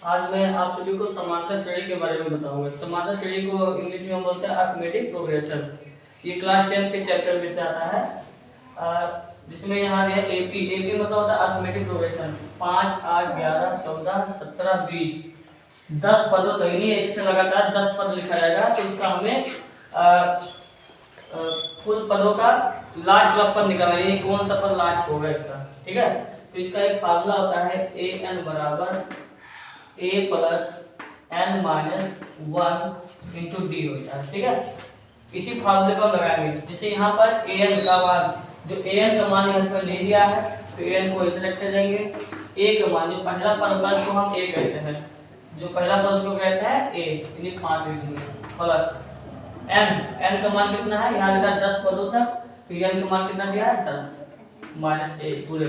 आज मैं आप सभी को समांतर श्रेणी के बारे में बताऊंगा। समांतर श्रेणी को इंग्लिश में हम बोलते हैं अरिथमेटिक प्रोग्रेशन। ये क्लास 10 के चैप्टर में से आता है, जिसमें यहाँ दिया एपी। एपी मतलब होता है अरिथमेटिक प्रोग्रेशन। 5, 8, 11, 14, 17, 20, 10 पदों तक नहीं है, इससे लगातार 10 पद लिखा जाएगा। तो इसका हमें कुल पदों का लास्ट वाला पद निकालना है, कौन सा पद लास्ट होगा इसका। ठीक है, तो इसका एक फार्मूला होता है ए एन बराबर a plus n minus 1 into d होता है। ठीक है, इसी फार्मूले को लगाएंगे। जैसे यहाँ पर ए एन का मान, जो ए एन का मान यहाँ पर ले लिया है, तो ए एन को ऐसे रख देंगे। ए का मान जो पहला पद होगा उसको हम ए कहते हैं, जो पहला पद उसको कहते हैं ए, यानी 5 लिख देंगे। प्लस एन का मान कितना है, यहाँ लिखा 10 पदों तक, तो एन का मान कितना दिया है 10 माइनस ए पूरे।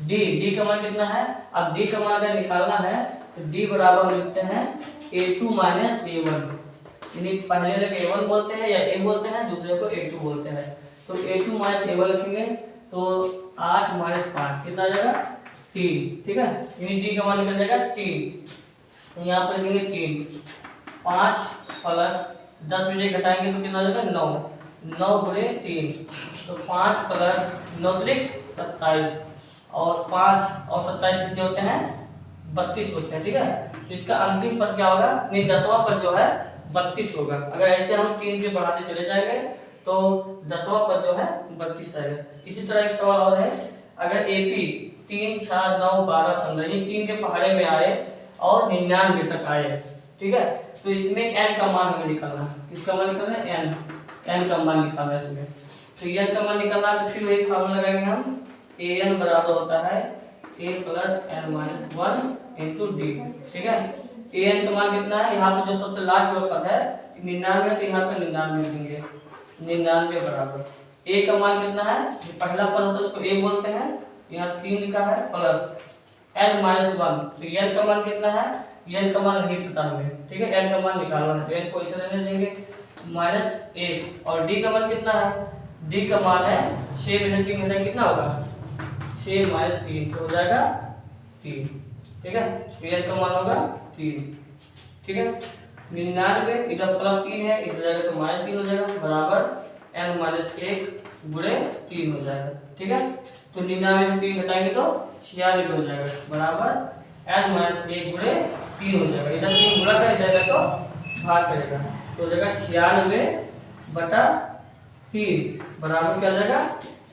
डी का मान कितना है, अब डी का मान अगर निकालना है तो डी बराबर लिखते हैं a2 माइनस a1, यानी पहले लोग a1 बोलते हैं या a बोलते हैं, दूसरे को a2 बोलते हैं। तो a2 माइनस a1 लिखेंगे तो 8 माइनस 5 कितना आ जाएगा 3। ठीक है, यानी डी का मान निकल जाएगा 3। तो यहाँ पर लिखेंगे 3, 5 प्लस 10 में घटाएंगे तो कितना आ जाएगा 9, 9 गुणे 3, तो 5 प्लस 9 त्रिक 27, और 5 और 27 कितने होते हैं 32 होते हैं। ठीक है, तो इसका अंतिम पद क्या होगा, नहीं 10वां पद जो है 32 होगा। अगर ऐसे हम 3 से बढ़ाते चले जाएंगे तो 10वां पद जो है 32 आएगा। इसी तरह एक सवाल और है, अगर एपी 3, 6, 9, 12, 15 ये 3 के पहाड़े में आए और 99 तक आए, ठीक है, तो इसमें एन का मान हमें निकालना है। किसका मान निकालना है, एन का मान निकालना है इसमें। तो एन का मान निकालना है तो फिर वही फार्मूला लगाएंगे हम, ए एन बराबर होता है a plus n minus 1 into d. ठीक है, ए एन का मान कितना है, यहाँ पे जो सबसे लास्ट वाला पद है 99, तो यहाँ पे 99 लिखेंगे, 99 बराबर ए का मान कितना है, जो पहला पद होता है उसको ए बोलते हैं, यहाँ 3 लिखा है, प्लस एन माइनस 1, तो एन का मान कितना है, एन का मान नहीं पता हमें। ठीक है, एन का मान निकालना है, तो एन को ऐसे रहने देंगे माइनस 1, और डी का मान कितना है, डी का मान है 6 में 3 में कितना होगा 6 माइनस 3, तो हो जाएगा 3। ठीक है, एन का मान होगा 3। ठीक है, 99 इधर प्लस 3 है, इधर जाएगा तो माइनस 3 हो जाएगा, बराबर एन माइनस 1 गुणे 3 हो जाएगा। ठीक है, तो 99 में 3 घटाएंगे तो 46 हो जाएगा, बराबर एन माइनस 1 गुणे 3 हो जाएगा। इधर 3 गुणा कर जाएगा तो भाग करेगा, तो हो जाएगा 96 बटा 3 बराबर क्या हो जाएगा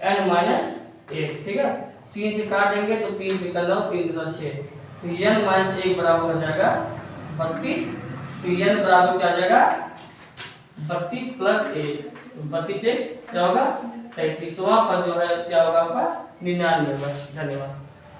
एन माइनस 1। ठीक है, 3 से काट देंगे तो 3 निकल लो, 3 गुना 6, तो एन माइनस 1 बराबर हो जाएगा 32। तो एन बराबर क्या आ जाएगा 32 प्लस 1, तो 32 से क्या होगा 33वां पद जो है क्या होगा आपका 99। धन्यवाद।